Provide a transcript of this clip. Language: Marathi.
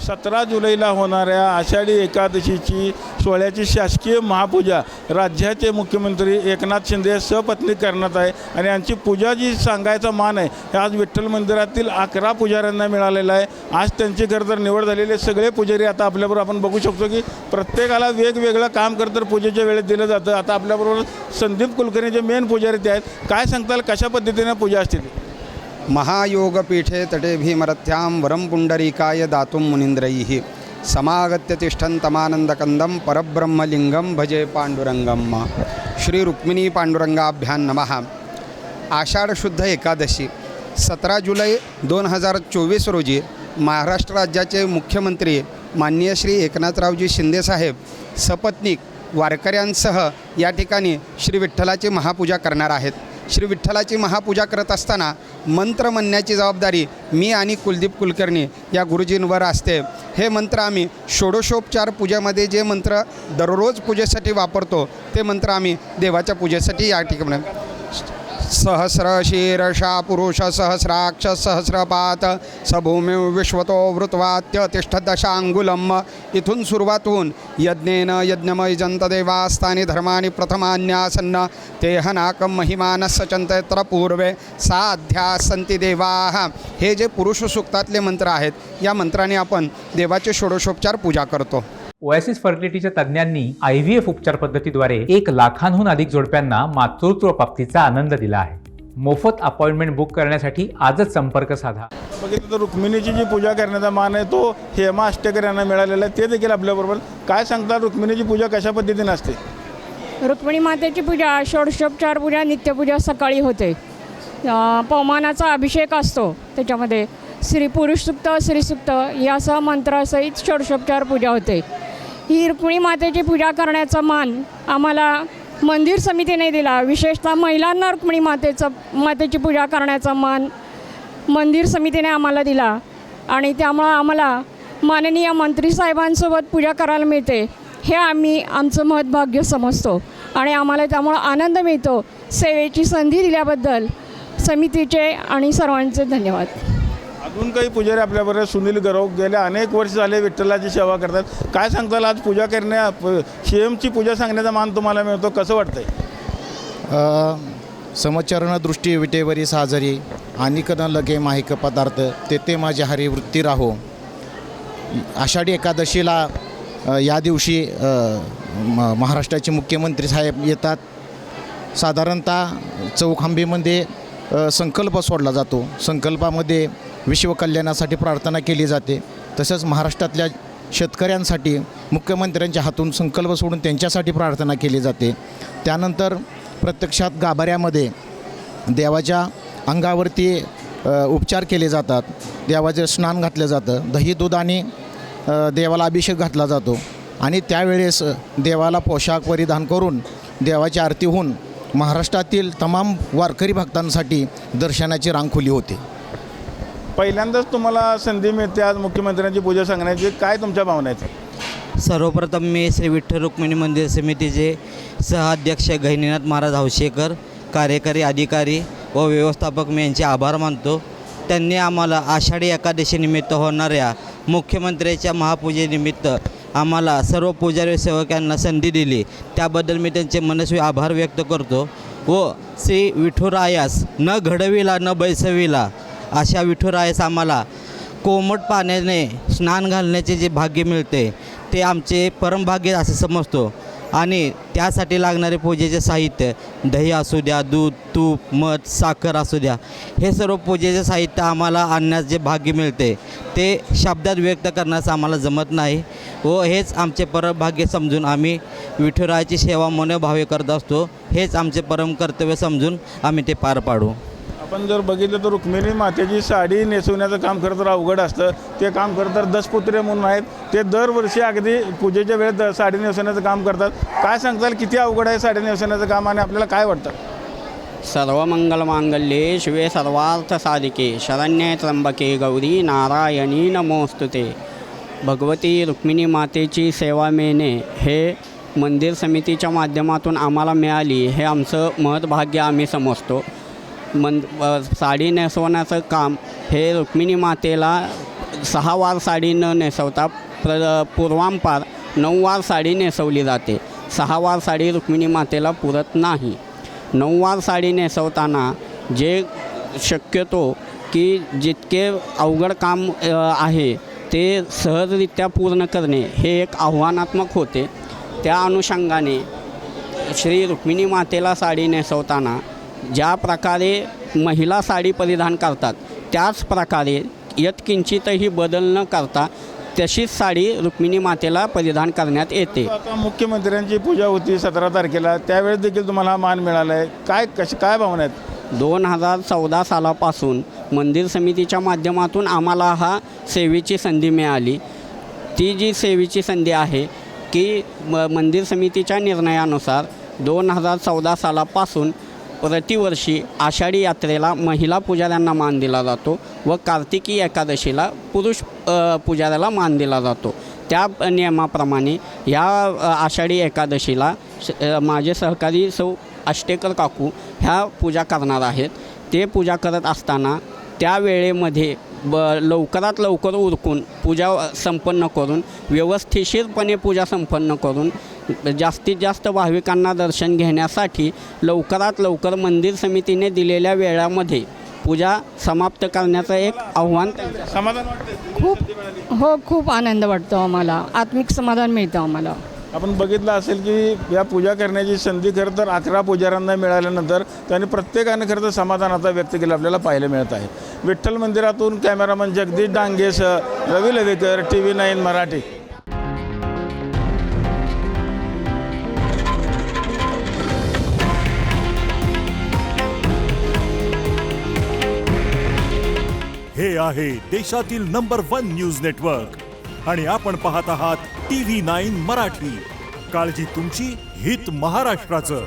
17 जुलैला होणाऱ्या आषाढी एकादशीची सोहळ्याची शासकीय महापूजा राज्याचे मुख्यमंत्री एकनाथ शिंदे सपत्नीक करण्यात आहे आणि यांची पूजा जी सांगायचा मान आहे हे आज विठ्ठल मंदिरातील 11 पुजाऱ्यांना मिळालेला आहे। आज त्यांची खरं तर निवड झालेले सगळे पुजारी आता आपल्याबरोबर आपण बघू शकतो की प्रत्येकाला वेगवेगळं काम करतर पूजेच्या वेळेत दिलं जातं। आता आपल्याबरोबर संदीप कुलकर्णी जे मेन पुजारी ते आहेत, काय सांगताल कशा पद्धतीने पूजा असते? महायोगपीठे तटे भीमरथ्यां वरं पुंडरीकाय दातुं मुनीन्द्रैः समागत्य तिष्ठन्तमानन्दकन्दं परब्रह्मलिंगं भजे पांडुरंगम। श्री रुक्मिणी पांडुरंगाभ्यां नमः। आषाढ शुद्ध एकादशी 17 जुलै 2024 रोजी महाराष्ट्र राज्याचे मुख्यमंत्री माननीय श्री एकनाथरावजी शिंदेसाहेब सपत्नीक वारकऱ्यांसह या ठिकाणी श्री विठ्ठलाची महापूजा करणार आहेत। श्री विठ्ठलाची महापूजा करत असताना मंत्र म्हणण्याची जबाबदारी मी आणि कुलदीप कुलकर्णी या गुरुजींवर असते। हे मंत्र आम्ही षोडशोपचार पूजेमध्ये जे मंत्र दररोज पूजेसाठी वापरतो ते मंत्र आम्ही देवाच्या पूजेसाठी या ठिकाणी सहस्र शीर्षा पुरुष सहस्राक्ष सहस्रपात सभूमी विश्वतो वृत्वात्य तिष्ठ दशांगुलम। इथून सुरुवात होऊन यज्ञेन यज्ञमय जंतदेवास्तानि धर्मानि प्रथमान्यासन्न तेहनाकं महिमानस्य चंतयत्र पूर्वे साध्या संती देवाः। हे जे पुरुष सूक्तातले मंत्र आहेत या मंत्राने आपण देवाचे षोडशोपचार पूजा करतो। ओएसिस फर्टिलिटीच्या तज्ज्ञांनी IVF उपचार पद्धतीद्वारे 1 लाखांहून अधिक जोडप्यांना मातृत्व प्राप्तीचा आनंद दिला आहे। मोफत अपॉइंटमेंट बुक करण्यासाठी आजच संपर्क साधा। बघितलं तर रुक्मिणीची जी पूजा करण्याचा मान आहे तो हेमा अष्टकर यांना मिळालेला आहे, ते देखील आपल्याबरोबर काय सांगतात रुक्मिणीची पूजा कशा पद्धतीने असते? रुक्मिणी मातेची पूजा षोडशोपचार पूजा नित्यपूजा सकाळी होते। पवमानाचा अभिषेक असतो, त्याच्यामध्ये श्री पुरुष सूक्त श्री सूक्त यासह मंत्रासहित षोडशोपचार पूजा होते। ही रुक्मिणी मातेची पूजा करण्याचा मान आम्हाला मंदिर समितीने दिला। विशेषतः महिलांना रुक्मिणी मातेची पूजा करण्याचा मान मंदिर समितीने आम्हाला दिला आणि त्यामुळं आम्हाला माननीय मंत्री साहेबांसोबत पूजा करायला मिळते हे आम्ही आमचं महत्भाग्य समजतो आणि आम्हाला त्यामुळं आनंद मिळतो। सेवेची संधी दिल्याबद्दल समितीचे आणि सर्वांचे धन्यवाद। अजून काही पुजारी आपल्याबरोबर सुनील गरव गेल्या अनेक वर्ष झाले विठ्ठलाची सेवा करतात, काय सांगताल आज पूजा करण्या CMची पूजा सांगण्याचा मान तुम्हाला मिळतो, कसं वाटतंय? समचरण दृष्टी विटेवरी साजरी आणि कन लगे माहिक पदार्थ तेथे माझी हरी वृत्ती राहो। आषाढी एकादशीला या दिवशी महाराष्ट्राचे मुख्यमंत्री साहेब येतात। साधारणतः चौखांबीमध्ये संकल्प सोडला जातो। संकल्पामध्ये विश्वकल्याणासाठी प्रार्थना केली जाते। तसंच महाराष्ट्रातल्या शेतकऱ्यांसाठी मुख्यमंत्र्यांच्या हातून संकल्प सोडून त्यांच्यासाठी प्रार्थना केली जाते। त्यानंतर प्रत्यक्षात गाभाऱ्यामध्ये देवाच्या अंगावरती उपचार केले जातात। देवाचे स्नान घातलं जातं, दही दूध आणि देवाला अभिषेक घातला जातो आणि त्यावेळेस देवाला पोशाख परिधान करून देवाची आरती होऊन महाराष्ट्रातील तमाम वारकरी भक्तांसाठी दर्शनाची रांग खुली होते। पहिल्यांदाच तुम्हाला संधी मिळते आज मुख्यमंत्र्यांची पूजा सांगण्याची, काय तुमच्या भावना आहेत? सर्वप्रथम मी श्री विठ्ठल रुक्मिणी मंदिर समितीचे सहअध्यक्ष गहिनीनाथ महाराज हौशेकर, कार्यकारी अधिकारी व व्यवस्थापक मी यांचे आभार मानतो। त्यांनी आम्हाला आषाढी एकादशीनिमित्त होणाऱ्या मुख्यमंत्र्याच्या महापूजेनिमित्त आम्हाला सर्व पुजारी सेवकांना संधी दिली, त्याबद्दल मी त्यांचे मनस्वी आभार व्यक्त करतो। व श्री विठुरायास न घडविला न बैसविला अशा विठुरायास आम्हाला कोमट पाण्याने स्नान घालण्याचे जे भाग्य मिळते ते आमचे परमभाग्य असे समजतो आणि त्यासाठी लागणारे पूजेचे साहित्य दही असू द्या, दूध, तूप, मध, साखर असू द्या, हे सर्व पूजेचे साहित्य आम्हाला आणण्यास जे भाग्य मिळते ते शब्दात व्यक्त करण्यास आम्हाला जमत नाही व हेच आमचे परमभाग्य समजून आम्ही विठुरायाची सेवा मनोभावे करत असतो। हेच आमचे परम कर्तव्य समजून आम्ही ते पार पाडू। आपण जर बघितलं तर रुक्मिणी मातेची साडी नेसवण्याचं काम खरं तर अवघड असतं। ते काम खरं तर दसपुत्रे म्हणून आहेत, ते दरवर्षी अगदी पूजेच्या वेळेत साडी नेसवण्याचं काम करतात। काय सांगताल किती अवघड आहे साडी नेसवण्याचं काम आणि आपल्याला काय वाटतं? सर्वमंगलमांगल्ये शिवे सर्वार्थ साधिके शरण्ये त्र्यंबके गौरी नारायणी नमोस्तुते। भगवती रुक्मिणी मातेची सेवा मिळणे हे मंदिर समितीच्या माध्यमातून आम्हाला मिळाली हे आमचं महत्भाग्य आम्ही समजतो। साडी नेसवण्याचं काम हे रुक्मिणी मातेला 6 वार साडी न नेसवता पूर्वांपार 9 वार साडी नेसवली जाते. 6 वार साडी रुक्मिणी मातेला पुरत नाही. 9 वार साडी नेसवताना जे शक्यतो की जितके अवघड काम आहे ते सहजरित्या पूर्ण करणे हे एक आव्हानात्मक होते. त्या अनुषंगाने श्री रुक्मिणी मातेला साडी नेसवताना ज्या प्रकारे महिला साडी परिधान करतात त्याच प्रकारे यत्किंचितही बदल न करता तशीच साडी रुक्मिणी मातेला परिधान करण्यात येते. आता मुख्यमंत्र्यांची पूजा होती 17 तारखेला, त्यावेळेस देखील तुम्हाला हा मान मिळाला आहे. काय भावना आहेत? 2014 सालापासून मंदिर समितीच्या माध्यमातून आम्हाला हा सेवेची संधी मिळाली. ती जी सेवेची संधी आहे की मंदिर समितीच्या निर्णयानुसार 2014 सालापासून प्रतिवर्षी आषाढी यात्रेला महिला पुजाऱ्यांना मान दिला जातो व कार्तिकी एकादशीला पुरुष पुजाऱ्याला मान दिला जातो. त्या नियमाप्रमाणे या आषाढी एकादशीला माझे सहकारी सौ आष्टेकर काकू ह्या पूजा करणार आहेत. ते पूजा करत असताना त्या वेळेमध्ये लवकरात लवकर उरकून पूजा संपन्न करून व्यवस्थितशीरपणे पूजा संपन्न करून जास्तीत जास्त भाविकांना दर्शन घेण्यासाठी लवकरात लवकर मंदिर समितीने दिलेल्या वेळामध्ये पूजा समाप्त करण्याचं एक आव्हान. समाधान वाटतं? खूप आनंद वाटतो आम्हाला. आत्मिक समाधान मिळतं आम्हाला. आपण बघितलं असेल की या पूजा करण्याची संधी खरं तर 11 पुजाऱ्यांना मिळाल्यानंतर त्यांनी प्रत्येकाने खरं तर समाधान आता व्यक्त केलं आपल्याला पाहायला मिळत आहे. विठ्ठल मंदिरातून कॅमेरामन जगदीश डांगेसह रवी लवेकर, TV9 मराठी. हे आहे देशातील नंबर 1 न्यूज नेटवर्क आणि आपण पाहत आहात TV9 मराठी. काळजी तुमची, हित महाराष्ट्राचं.